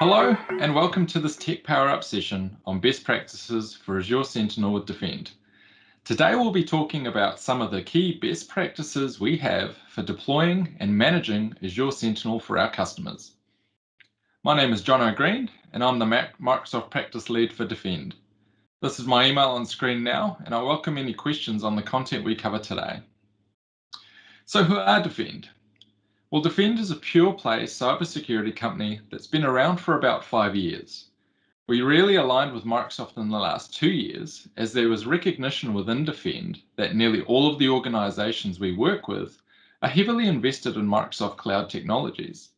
Hello and welcome to this TechPowerUp session on best practices for Azure Sentinel with Defend. Today we'll be talking about some of the key best practices we have for deploying and managing Azure Sentinel for our customers. My name is John O'Green and I'm the Microsoft Practice Lead for Defend. This is my email on screen now and I welcome any questions on the content we cover today. So who are Defend? Well, Defend is a pure-play cybersecurity company that's been around for about 5 years. We really aligned with Microsoft in the last 2 years as there was recognition within Defend that nearly all of the organizations we work with are heavily invested in Microsoft cloud technologies.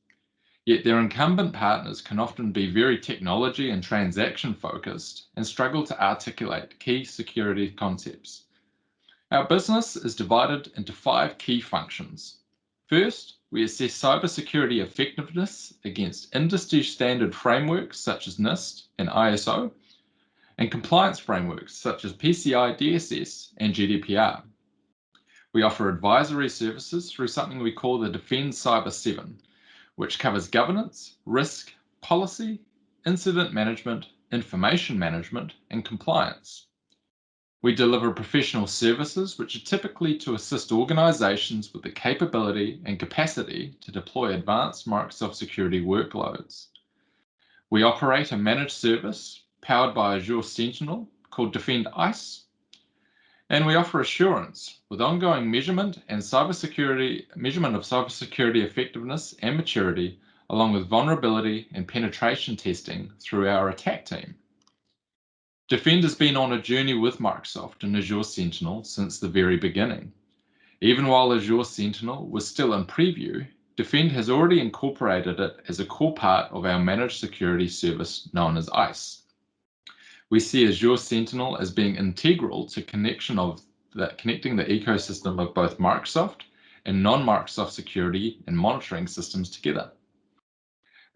Yet their incumbent partners can often be very technology and transaction focused and struggle to articulate key security concepts. Our business is divided into 5 key functions. First, we assess cybersecurity effectiveness against industry standard frameworks such as NIST and ISO, and compliance frameworks such as PCI DSS and GDPR. We offer advisory services through something we call the Defend Cyber 7, which covers governance, risk, policy, incident management, information management, and compliance. We deliver professional services which are typically to assist organizations with the capability and capacity to deploy advanced Microsoft security workloads. We operate a managed service powered by Azure Sentinel called Defend ICE, and we offer assurance with ongoing measurement of cybersecurity effectiveness and maturity, along with vulnerability and penetration testing through our attack team. Defend has been on a journey with Microsoft and Azure Sentinel since the very beginning. Even while Azure Sentinel was still in preview, Defend has already incorporated it as a core part of our managed security service known as ICE. We see Azure Sentinel as being integral to connecting the ecosystem of both Microsoft and non-Microsoft security and monitoring systems together.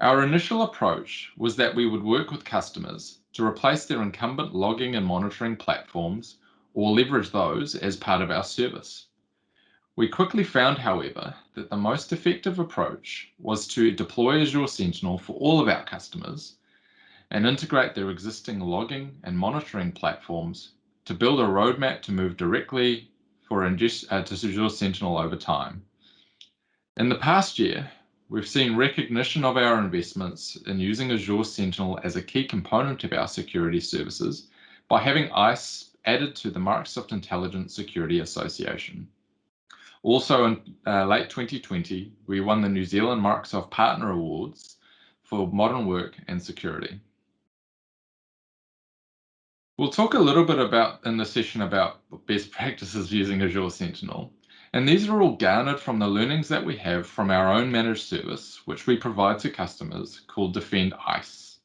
Our initial approach was that we would work with customers to replace their incumbent logging and monitoring platforms or leverage those as part of our service. We quickly found, however, that the most effective approach was to deploy Azure Sentinel for all of our customers and integrate their existing logging and monitoring platforms to build a roadmap to move directly to Azure Sentinel over time. In the past year, we've seen recognition of our investments in using Azure Sentinel as a key component of our security services by having ICE added to the Microsoft Intelligent Security Association. Also in late 2020, we won the New Zealand Microsoft Partner Awards for modern work and security. We'll talk a little bit in this session about best practices using Azure Sentinel. And these are all garnered from the learnings that we have from our own managed service, which we provide to customers called Defend ICE.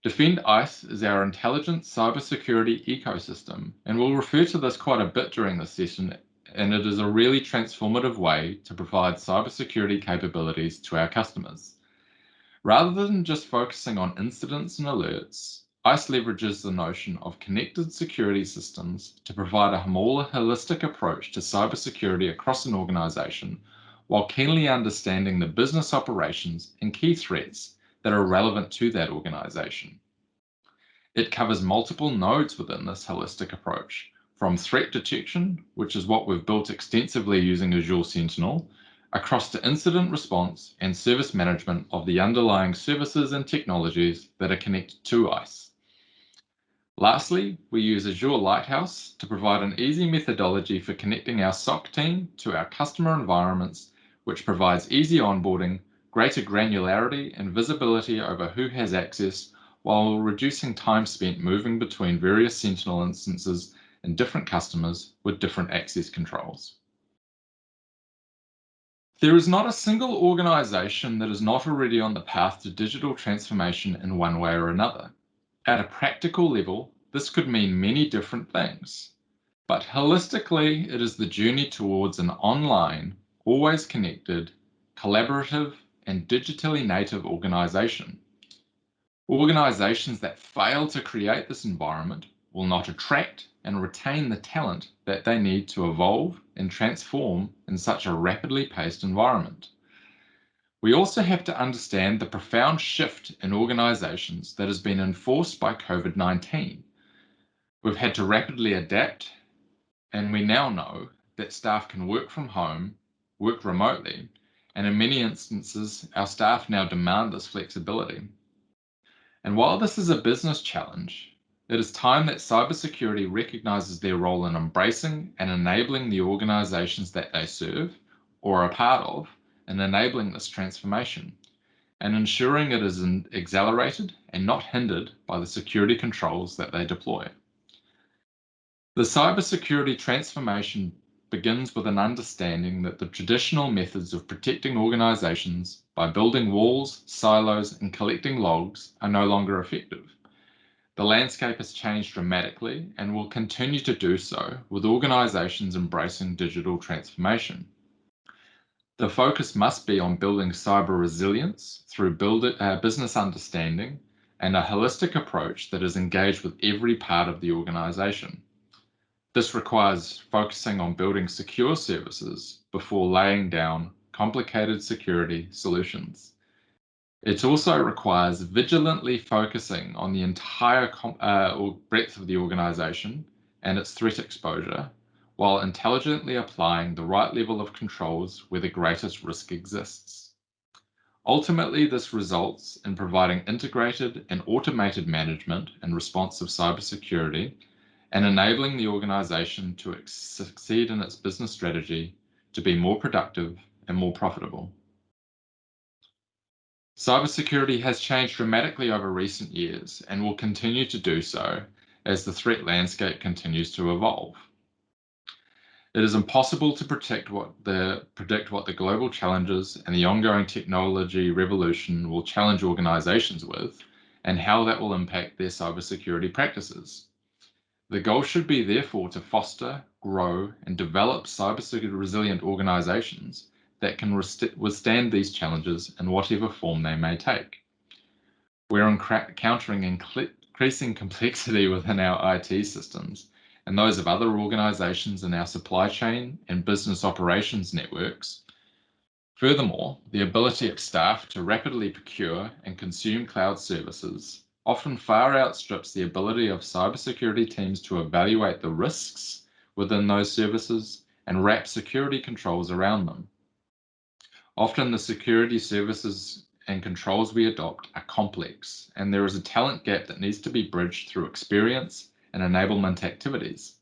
Defend ICE is our intelligent cybersecurity ecosystem, and we'll refer to this quite a bit during this session, and it is a really transformative way to provide cybersecurity capabilities to our customers. Rather than just focusing on incidents and alerts, ICE leverages the notion of connected security systems to provide a more holistic approach to cybersecurity across an organization, while keenly understanding the business operations and key threats that are relevant to that organization. It covers multiple nodes within this holistic approach, from threat detection, which is what we've built extensively using Azure Sentinel, across to incident response and service management of the underlying services and technologies that are connected to ICE. Lastly, we use Azure Lighthouse to provide an easy methodology for connecting our SOC team to our customer environments, which provides easy onboarding, greater granularity and visibility over who has access, while reducing time spent moving between various Sentinel instances and different customers with different access controls. There is not a single organization that is not already on the path to digital transformation in one way or another. At a practical level, this could mean many different things, but holistically, it is the journey towards an online, always connected, collaborative, and digitally native organization. Organizations that fail to create this environment will not attract and retain the talent that they need to evolve and transform in such a rapidly paced environment. We also have to understand the profound shift in organizations that has been enforced by COVID-19. We've had to rapidly adapt, and we now know that staff can work from home, work remotely, and in many instances, our staff now demand this flexibility. And while this is a business challenge, it is time that cybersecurity recognizes their role in embracing and enabling the organizations that they serve or are part of in enabling this transformation and ensuring it is accelerated and not hindered by the security controls that they deploy. The cybersecurity transformation begins with an understanding that the traditional methods of protecting organizations by building walls, silos, and collecting logs are no longer effective. The landscape has changed dramatically and will continue to do so with organizations embracing digital transformation. The focus must be on building cyber resilience through business understanding and a holistic approach that is engaged with every part of the organization. This requires focusing on building secure services before laying down complicated security solutions. It also requires vigilantly focusing on the entire breadth of the organization and its threat exposure, while intelligently applying the right level of controls where the greatest risk exists. Ultimately, this results in providing integrated and automated management and response of cybersecurity and enabling the organization to succeed in its business strategy to be more productive and more profitable. Cybersecurity has changed dramatically over recent years and will continue to do so as the threat landscape continues to evolve. It is impossible to predict what the global challenges and the ongoing technology revolution will challenge organizations with and how that will impact their cybersecurity practices. The goal should be, therefore, to foster, grow, and develop cybersecurity resilient organizations that can withstand these challenges in whatever form they may take. We're encountering increasing complexity within our IT systems and those of other organizations in our supply chain and business operations networks. Furthermore, the ability of staff to rapidly procure and consume cloud services often far outstrips the ability of cybersecurity teams to evaluate the risks within those services and wrap security controls around them. Often the security services and controls we adopt are complex, and there is a talent gap that needs to be bridged through experience and enablement activities.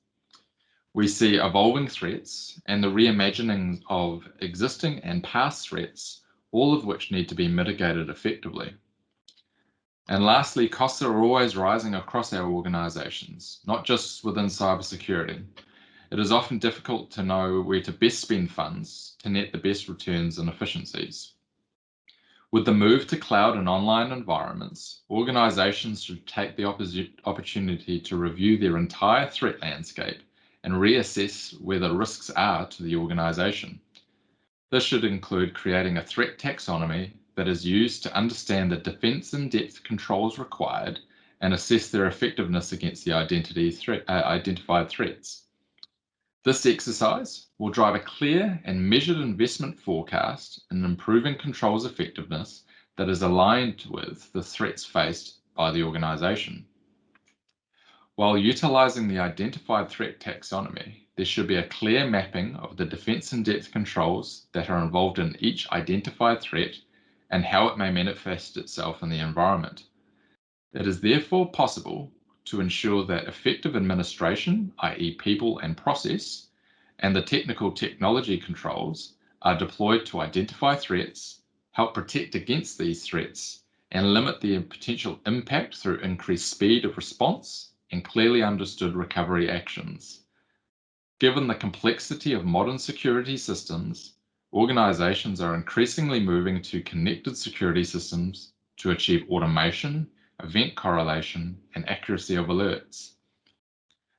We see evolving threats and the reimagining of existing and past threats, all of which need to be mitigated effectively. And lastly, costs are always rising across our organizations, not just within cybersecurity. It is often difficult to know where to best spend funds to net the best returns and efficiencies. With the move to cloud and online environments, organizations should take the opportunity to review their entire threat landscape and reassess where the risks are to the organization. This should include creating a threat taxonomy that is used to understand the defense in-depth controls required and assess their effectiveness against the identified threats. This exercise will drive a clear and measured investment forecast in improving controls effectiveness that is aligned with the threats faced by the organization. While utilizing the identified threat taxonomy, there should be a clear mapping of the defense in-depth controls that are involved in each identified threat and how it may manifest itself in the environment. It is therefore possible to ensure that effective administration, i.e. people and process, and the technical technology controls are deployed to identify threats, help protect against these threats, and limit the potential impact through increased speed of response and clearly understood recovery actions. Given the complexity of modern security systems, organizations are increasingly moving to connected security systems to achieve automation, event correlation, and accuracy of alerts.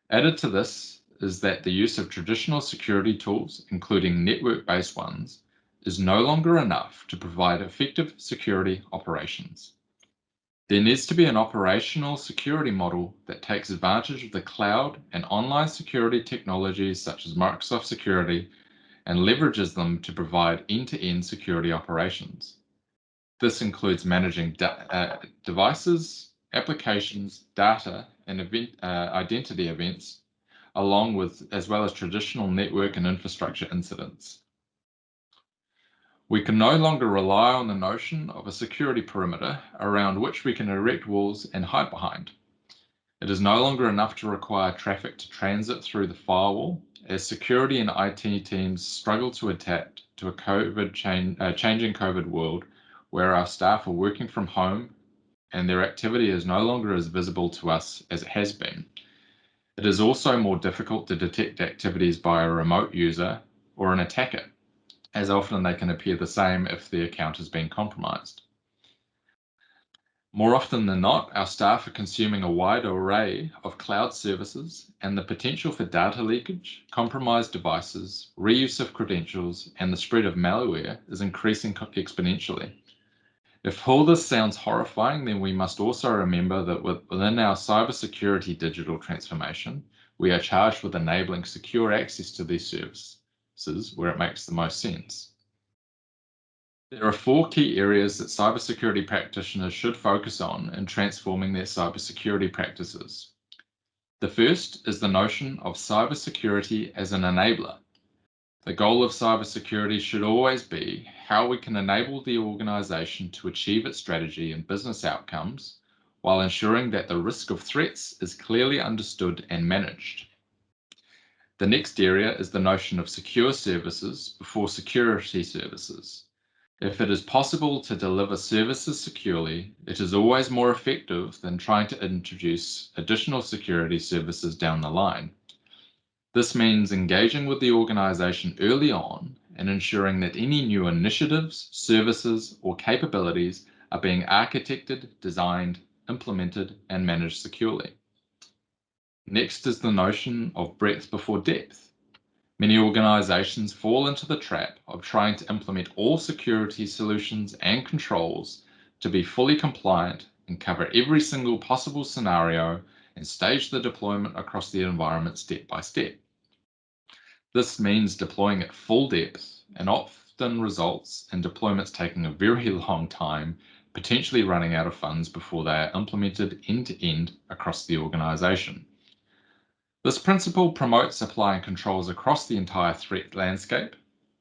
Added to this is that the use of traditional security tools, including network-based ones, is no longer enough to provide effective security operations. There needs to be an operational security model that takes advantage of the cloud and online security technologies such as Microsoft Security and leverages them to provide end-to-end security operations. This includes managing devices, applications, data, and identity events, as well as traditional network and infrastructure incidents. We can no longer rely on the notion of a security perimeter around which we can erect walls and hide behind. It is no longer enough to require traffic to transit through the firewall, as security and IT teams struggle to adapt to a changing COVID world where our staff are working from home and their activity is no longer as visible to us as it has been. It is also more difficult to detect activities by a remote user or an attacker, as often they can appear the same if the account has been compromised. More often than not, our staff are consuming a wide array of cloud services, and the potential for data leakage, compromised devices, reuse of credentials, and the spread of malware is increasing exponentially. If all this sounds horrifying, then we must also remember that within our cybersecurity digital transformation, we are charged with enabling secure access to these services where it makes the most sense. There are 4 key areas that cybersecurity practitioners should focus on in transforming their cybersecurity practices. The first is the notion of cybersecurity as an enabler. The goal of cybersecurity should always be how we can enable the organization to achieve its strategy and business outcomes while ensuring that the risk of threats is clearly understood and managed. The next area is the notion of secure services before security services. If it is possible to deliver services securely, it is always more effective than trying to introduce additional security services down the line. This means engaging with the organization early on and ensuring that any new initiatives, services, or capabilities are being architected, designed, implemented, and managed securely. Next is the notion of breadth before depth. Many organizations fall into the trap of trying to implement all security solutions and controls to be fully compliant and cover every single possible scenario and stage the deployment across the environment step by step. This means deploying at full depth and often results in deployments taking a very long time, potentially running out of funds before they are implemented end to end across the organization. This principle promotes applying controls across the entire threat landscape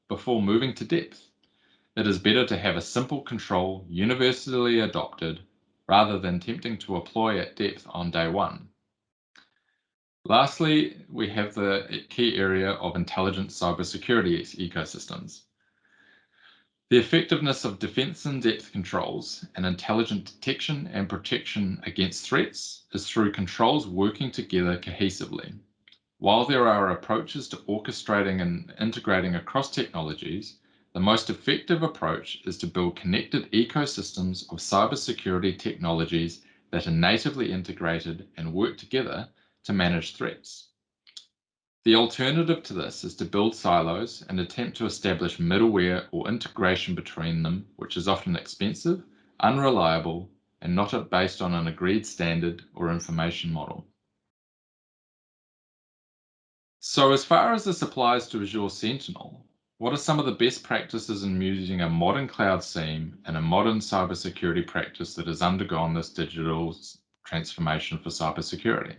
before moving to depth. It is better to have a simple control universally adopted rather than attempting to apply at depth on day one. Lastly, we have the key area of intelligent cybersecurity ecosystems. The effectiveness of defense in-depth controls and intelligent detection and protection against threats is through controls working together cohesively. While there are approaches to orchestrating and integrating across technologies, the most effective approach is to build connected ecosystems of cybersecurity technologies that are natively integrated and work together to manage threats. The alternative to this is to build silos and attempt to establish middleware or integration between them, which is often expensive, unreliable, and not based on an agreed standard or information model. So as far as this applies to Azure Sentinel, what are some of the best practices in using a modern cloud SIEM and a modern cybersecurity practice that has undergone this digital transformation for cybersecurity?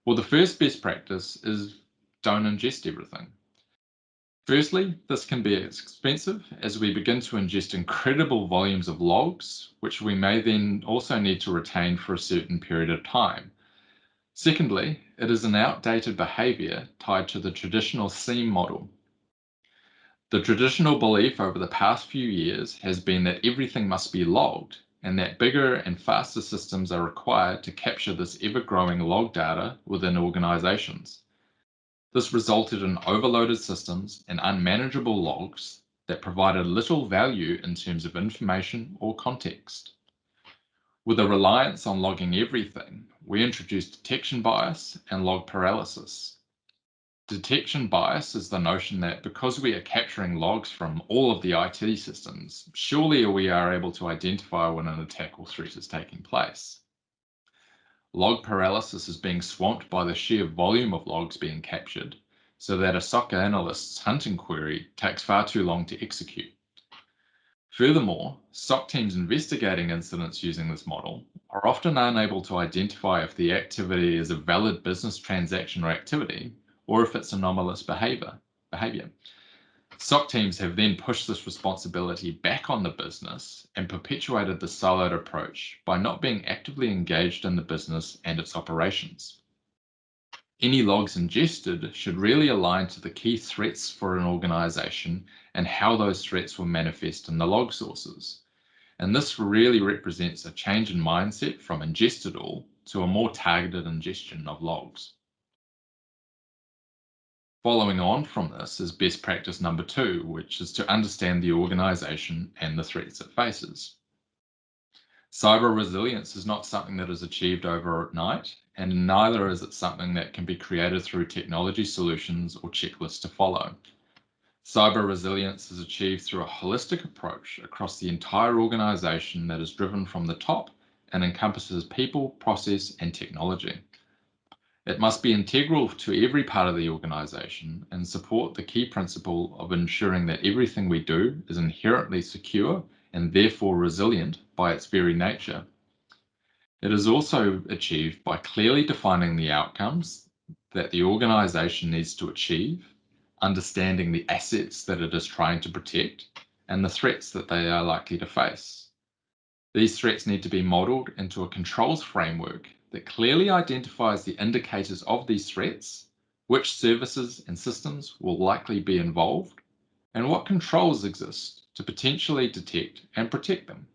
Well, the first best practice is don't ingest everything. Firstly, this can be expensive as we begin to ingest incredible volumes of logs, which we may then also need to retain for a certain period of time. Secondly, it is an outdated behavior tied to the traditional SIEM model. The traditional belief over the past few years has been that everything must be logged and that bigger and faster systems are required to capture this ever-growing log data within organizations. This resulted in overloaded systems and unmanageable logs that provided little value in terms of information or context. With a reliance on logging everything, we introduced detection bias and log paralysis. Detection bias is the notion that because we are capturing logs from all of the IT systems, surely we are able to identify when an attack or threat is taking place. Log paralysis is being swamped by the sheer volume of logs being captured, so that a SOC analyst's hunting query takes far too long to execute. Furthermore, SOC teams investigating incidents using this model are often unable to identify if the activity is a valid business transaction or activity, or if it's anomalous behavior. SOC teams have then pushed this responsibility back on the business and perpetuated the siloed approach by not being actively engaged in the business and its operations. Any logs ingested should really align to the key threats for an organization and how those threats will manifest in the log sources. And this really represents a change in mindset from ingested all to a more targeted ingestion of logs. Following on from this is best practice number 2, which is to understand the organization and the threats it faces. Cyber resilience is not something that is achieved overnight, and neither is it something that can be created through technology solutions or checklists to follow. Cyber resilience is achieved through a holistic approach across the entire organization that is driven from the top and encompasses people, process, and technology. It must be integral to every part of the organization and support the key principle of ensuring that everything we do is inherently secure and therefore resilient by its very nature. It is also achieved by clearly defining the outcomes that the organization needs to achieve, understanding the assets that it is trying to protect, and the threats that they are likely to face. These threats need to be modeled into a controls framework that clearly identifies the indicators of these threats, which services and systems will likely be involved, and what controls exist to potentially detect and protect them.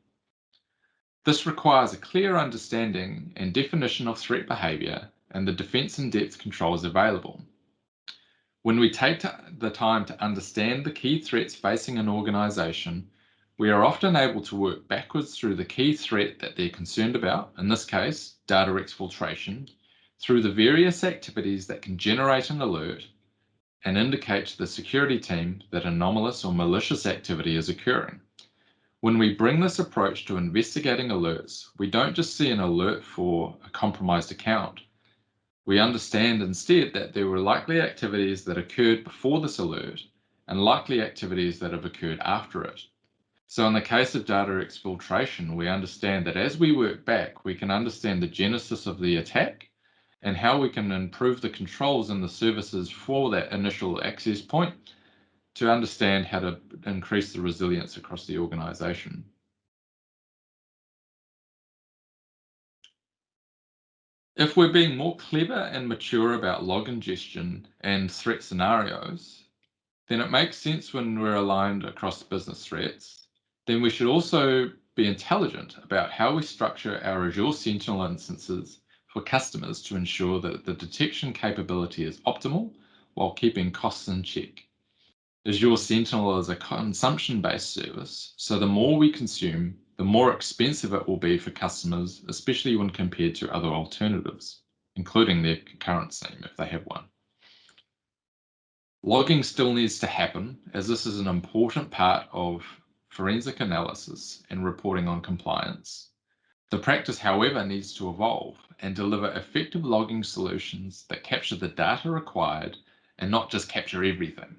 This requires a clear understanding and definition of threat behavior and the defense in depth controls available. When we take the time to understand the key threats facing an organization, we are often able to work backwards through the key threat that they're concerned about, in this case, data exfiltration, through the various activities that can generate an alert and indicate to the security team that anomalous or malicious activity is occurring. When we bring this approach to investigating alerts, we don't just see an alert for a compromised account. We understand instead that there were likely activities that occurred before this alert and likely activities that have occurred after it. So in the case of data exfiltration, we understand that as we work back, we can understand the genesis of the attack and how we can improve the controls and the services for that initial access point to understand how to increase the resilience across the organization. If we're being more clever and mature about log ingestion and threat scenarios, then it makes sense when we're aligned across business threats. Then we should also be intelligent about how we structure our Azure Sentinel instances for customers to ensure that the detection capability is optimal while keeping costs in check. Azure Sentinel is a consumption-based service, so the more we consume, the more expensive it will be for customers, especially when compared to other alternatives, including their current SIEM if they have one. Logging still needs to happen, as this is an important part of forensic analysis and reporting on compliance. The practice, however, needs to evolve and deliver effective logging solutions that capture the data required and not just capture everything.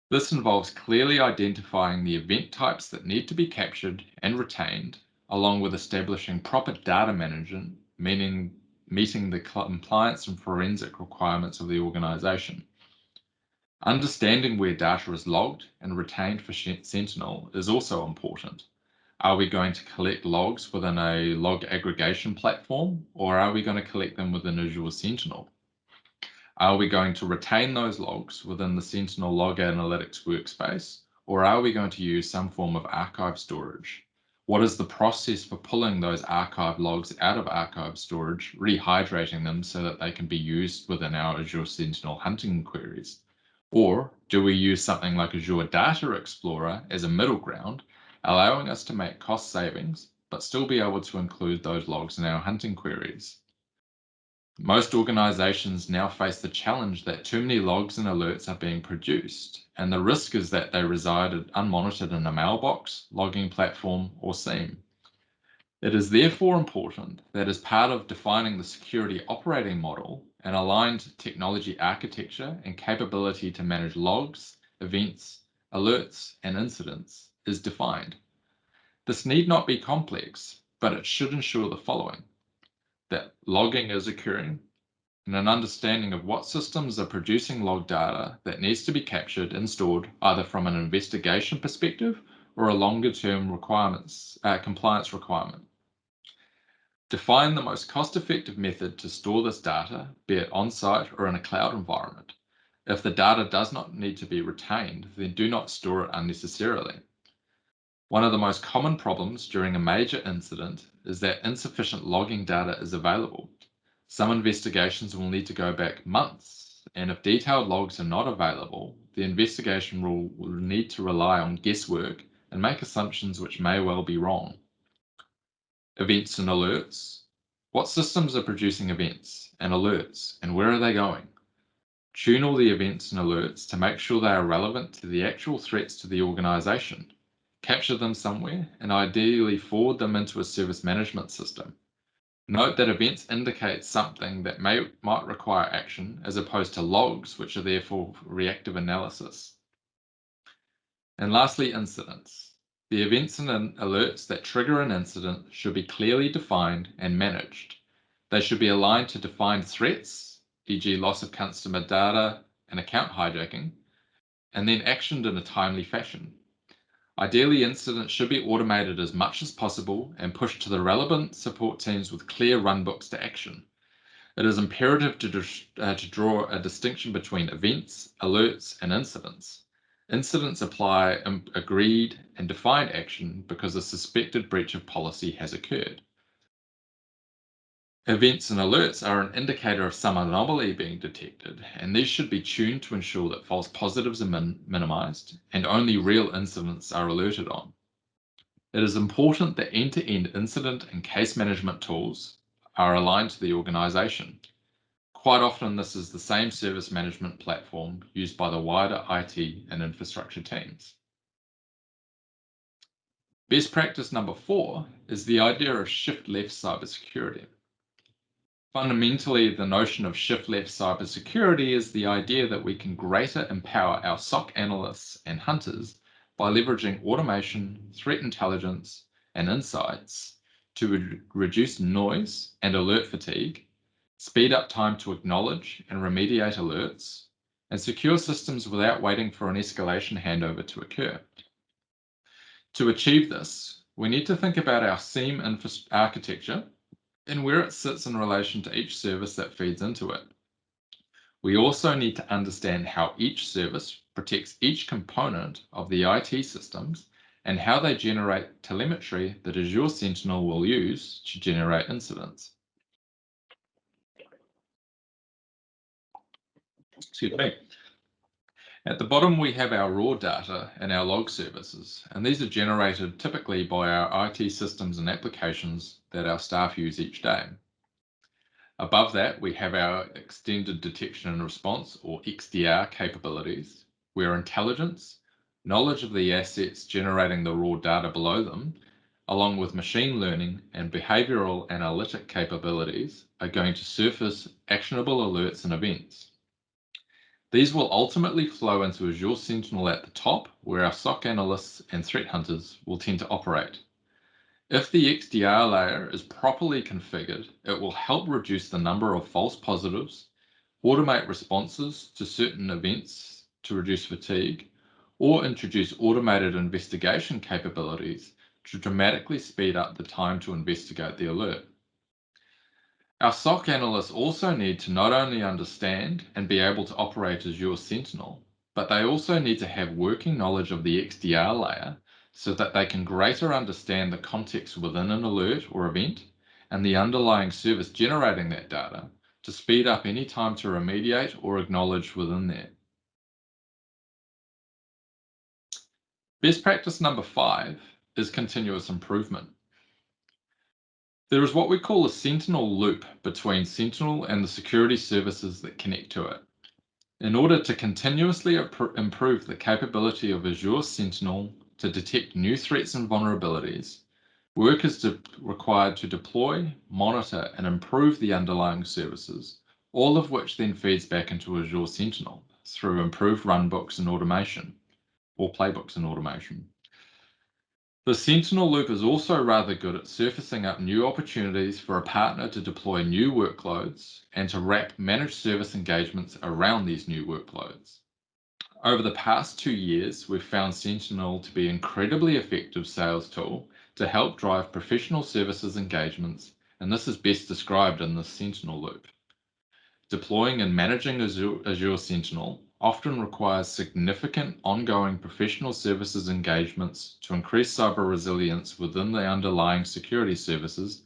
This involves clearly identifying the event types that need to be captured and retained, along with establishing proper data management, meaning meeting the compliance and forensic requirements of the organization. Understanding where data is logged and retained for Sentinel is also important. Are we going to collect logs within a log aggregation platform, or are we going to collect them within Azure Sentinel? Are we going to retain those logs within the Sentinel Log Analytics workspace, or are we going to use some form of archive storage? What is the process for pulling those archive logs out of archive storage, rehydrating them so that they can be used within our Azure Sentinel hunting queries? Or do we use something like Azure Data Explorer as a middle ground, allowing us to make cost savings, but still be able to include those logs in our hunting queries? Most organizations now face the challenge that too many logs and alerts are being produced, and the risk is that they reside unmonitored in a mailbox, logging platform, or SIEM. It is therefore important that as part of defining the security operating model, an aligned technology architecture and capability to manage logs, events, alerts, and incidents is defined. This need not be complex, but it should ensure the following: that logging is occurring, and an understanding of what systems are producing log data that needs to be captured and stored either from an investigation perspective or a longer-term compliance requirement. Define the most cost-effective method to store this data, be it on-site or in a cloud environment. If the data does not need to be retained, then do not store it unnecessarily. One of the most common problems during a major incident is that insufficient logging data is available. Some investigations will need to go back months, and if detailed logs are not available, the investigation will need to rely on guesswork and make assumptions which may well be wrong. Events and alerts. What systems are producing events and alerts, and where are they going? Tune all the events and alerts to make sure they are relevant to the actual threats to the organization. Capture them somewhere and ideally forward them into a service management system. Note that events indicate something that might require action as opposed to logs, which are there for reactive analysis. And lastly, incidents. The events and alerts that trigger an incident should be clearly defined and managed. They should be aligned to defined threats, e.g. loss of customer data and account hijacking, and then actioned in a timely fashion. Ideally, incidents should be automated as much as possible and pushed to the relevant support teams with clear runbooks to action. It is imperative to draw a distinction between events, alerts, and incidents. Incidents apply agreed and defined action because a suspected breach of policy has occurred. Events and alerts are an indicator of some anomaly being detected, and these should be tuned to ensure that false positives are minimized and only real incidents are alerted on. It is important that end-to-end incident and case management tools are aligned to the organization. Quite often, this is the same service management platform used by the wider IT and infrastructure teams. Best practice number 4 is the idea of shift-left cybersecurity. Fundamentally, the notion of shift-left cybersecurity is the idea that we can greater empower our SOC analysts and hunters by leveraging automation, threat intelligence, and insights to reduce noise and alert fatigue, speed up time to acknowledge and remediate alerts, and secure systems without waiting for an escalation handover to occur. To achieve this, we need to think about our SIEM architecture and where it sits in relation to each service that feeds into it. We also need to understand how each service protects each component of the IT systems and how they generate telemetry that Azure Sentinel will use to generate incidents. Excuse me. At the bottom, we have our raw data and our log services, and these are generated typically by our IT systems and applications that our staff use each day. Above that, we have our extended detection and response, or XDR capabilities, where intelligence, knowledge of the assets generating the raw data below them, along with machine learning and behavioral analytic capabilities, are going to surface actionable alerts and events. These will ultimately flow into Azure Sentinel at the top, where our SOC analysts and threat hunters will tend to operate. If the XDR layer is properly configured, it will help reduce the number of false positives, automate responses to certain events to reduce fatigue, or introduce automated investigation capabilities to dramatically speed up the time to investigate the alert. Our SOC analysts also need to not only understand and be able to operate Azure Sentinel, but they also need to have working knowledge of the XDR layer so that they can greater understand the context within an alert or event and the underlying service generating that data to speed up any time to remediate or acknowledge within there. Best practice number 5 is continuous improvement. There is what we call a Sentinel loop between Sentinel and the security services that connect to it. In order to continuously improve the capability of Azure Sentinel to detect new threats and vulnerabilities, work is required to deploy, monitor, and improve the underlying services, all of which then feeds back into Azure Sentinel through improved runbooks and automation, or playbooks and automation. The Sentinel loop is also rather good at surfacing up new opportunities for a partner to deploy new workloads and to wrap managed service engagements around these new workloads. Over the past 2 years, we've found Sentinel to be an incredibly effective sales tool to help drive professional services engagements, and this is best described in the Sentinel loop. Deploying and managing Azure Sentinel often requires significant ongoing professional services engagements to increase cyber resilience within the underlying security services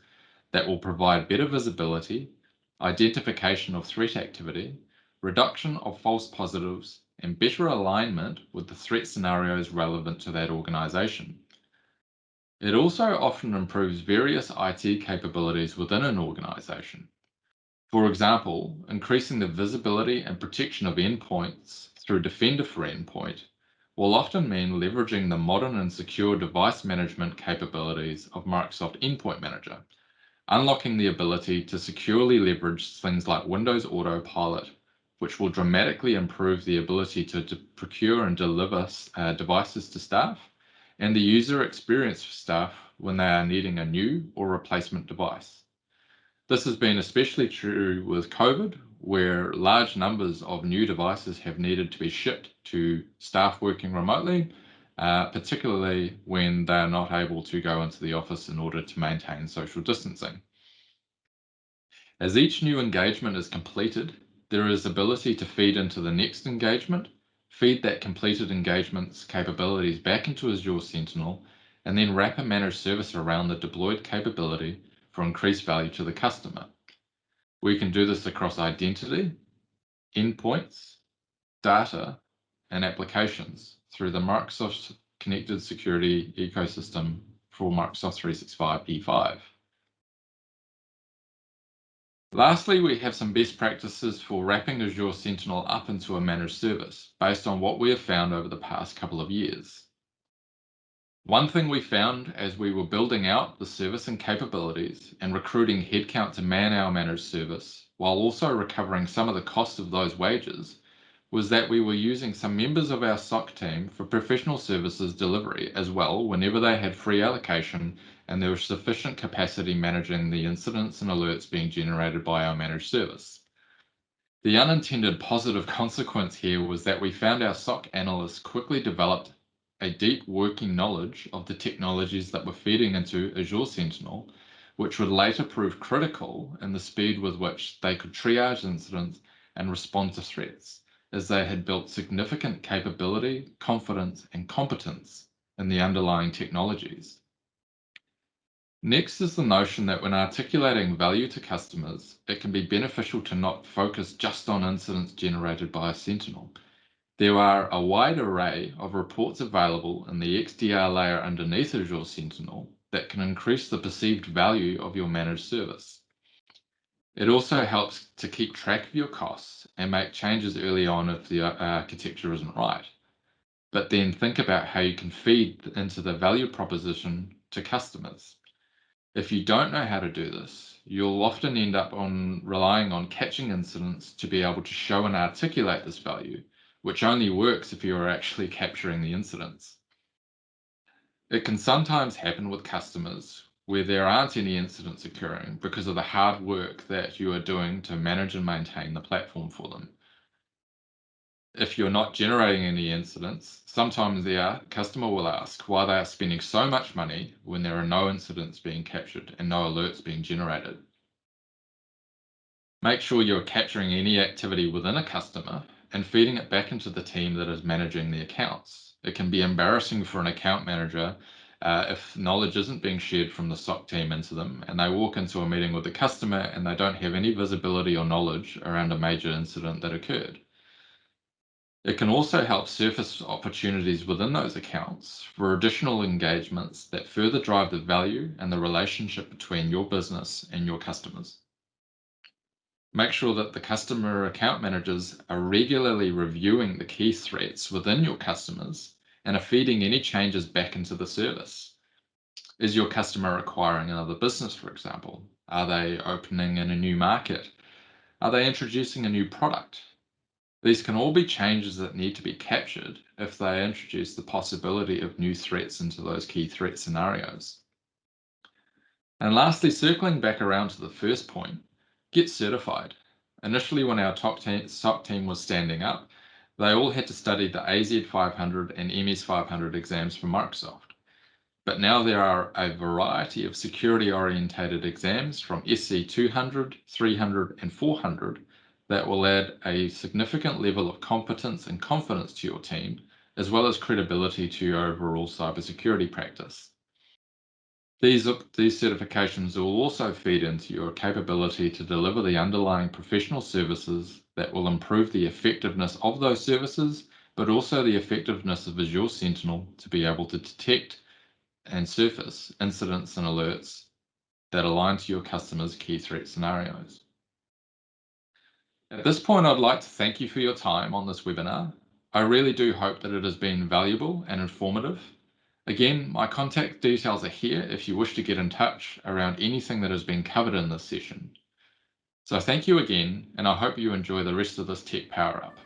that will provide better visibility, identification of threat activity, reduction of false positives, and better alignment with the threat scenarios relevant to that organization. It also often improves various IT capabilities within an organization. For example, increasing the visibility and protection of endpoints through Defender for Endpoint will often mean leveraging the modern and secure device management capabilities of Microsoft Endpoint Manager, unlocking the ability to securely leverage things like Windows Autopilot, which will dramatically improve the ability to procure and deliver devices to staff, and the user experience for staff when they are needing a new or replacement device. This has been especially true with COVID, where large numbers of new devices have needed to be shipped to staff working remotely, particularly when they are not able to go into the office in order to maintain social distancing. As each new engagement is completed, there is ability to feed into the next engagement, feed that completed engagement's capabilities back into Azure Sentinel, and then wrap a managed service around the deployed capability for increased value to the customer. We can do this across identity, endpoints, data, and applications through the Microsoft Connected Security ecosystem for Microsoft 365 E5. Lastly, we have some best practices for wrapping Azure Sentinel up into a managed service based on what we have found over the past couple of years. One thing we found as we were building out the service and capabilities and recruiting headcount to man our managed service, while also recovering some of the cost of those wages, was that we were using some members of our SOC team for professional services delivery as well whenever they had free allocation and there was sufficient capacity managing the incidents and alerts being generated by our managed service. The unintended positive consequence here was that we found our SOC analysts quickly developed a deep working knowledge of the technologies that were feeding into Azure Sentinel, which would later prove critical in the speed with which they could triage incidents and respond to threats, as they had built significant capability, confidence, and competence in the underlying technologies. Next is the notion that when articulating value to customers, it can be beneficial to not focus just on incidents generated by a Sentinel. There are a wide array of reports available in the XDR layer underneath Azure Sentinel that can increase the perceived value of your managed service. It also helps to keep track of your costs and make changes early on if the architecture isn't right. But then think about how you can feed into the value proposition to customers. If you don't know how to do this, you'll often end up relying on catching incidents to be able to show and articulate this value, which only works if you are actually capturing the incidents. It can sometimes happen with customers where there aren't any incidents occurring because of the hard work that you are doing to manage and maintain the platform for them. If you're not generating any incidents, sometimes the customer will ask why they are spending so much money when there are no incidents being captured and no alerts being generated. Make sure you're capturing any activity within a customer and feeding it back into the team that is managing the accounts. It can be embarrassing for an account manager if knowledge isn't being shared from the SOC team into them and they walk into a meeting with the customer and they don't have any visibility or knowledge around a major incident that occurred. It can also help surface opportunities within those accounts for additional engagements that further drive the value and the relationship between your business and your customers. Make sure that the customer account managers are regularly reviewing the key threats within your customers and are feeding any changes back into the service. Is your customer acquiring another business, for example? Are they opening in a new market? Are they introducing a new product? These can all be changes that need to be captured if they introduce the possibility of new threats into those key threat scenarios. And lastly, circling back around to the first point, get certified. Initially, when our SOC team was standing up, they all had to study the AZ500 and MS500 exams from Microsoft. But now there are a variety of security-orientated exams from SC200, 300, and 400 that will add a significant level of competence and confidence to your team, as well as credibility to your overall cybersecurity practice. These certifications will also feed into your capability to deliver the underlying professional services that will improve the effectiveness of those services, but also the effectiveness of Azure Sentinel to be able to detect and surface incidents and alerts that align to your customers' key threat scenarios. At this point, I'd like to thank you for your time on this webinar. I really do hope that it has been valuable and informative. Again, my contact details are here if you wish to get in touch around anything that has been covered in this session. So thank you again, and I hope you enjoy the rest of this Tech Power Up.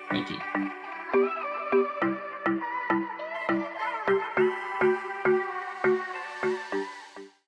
Thank you.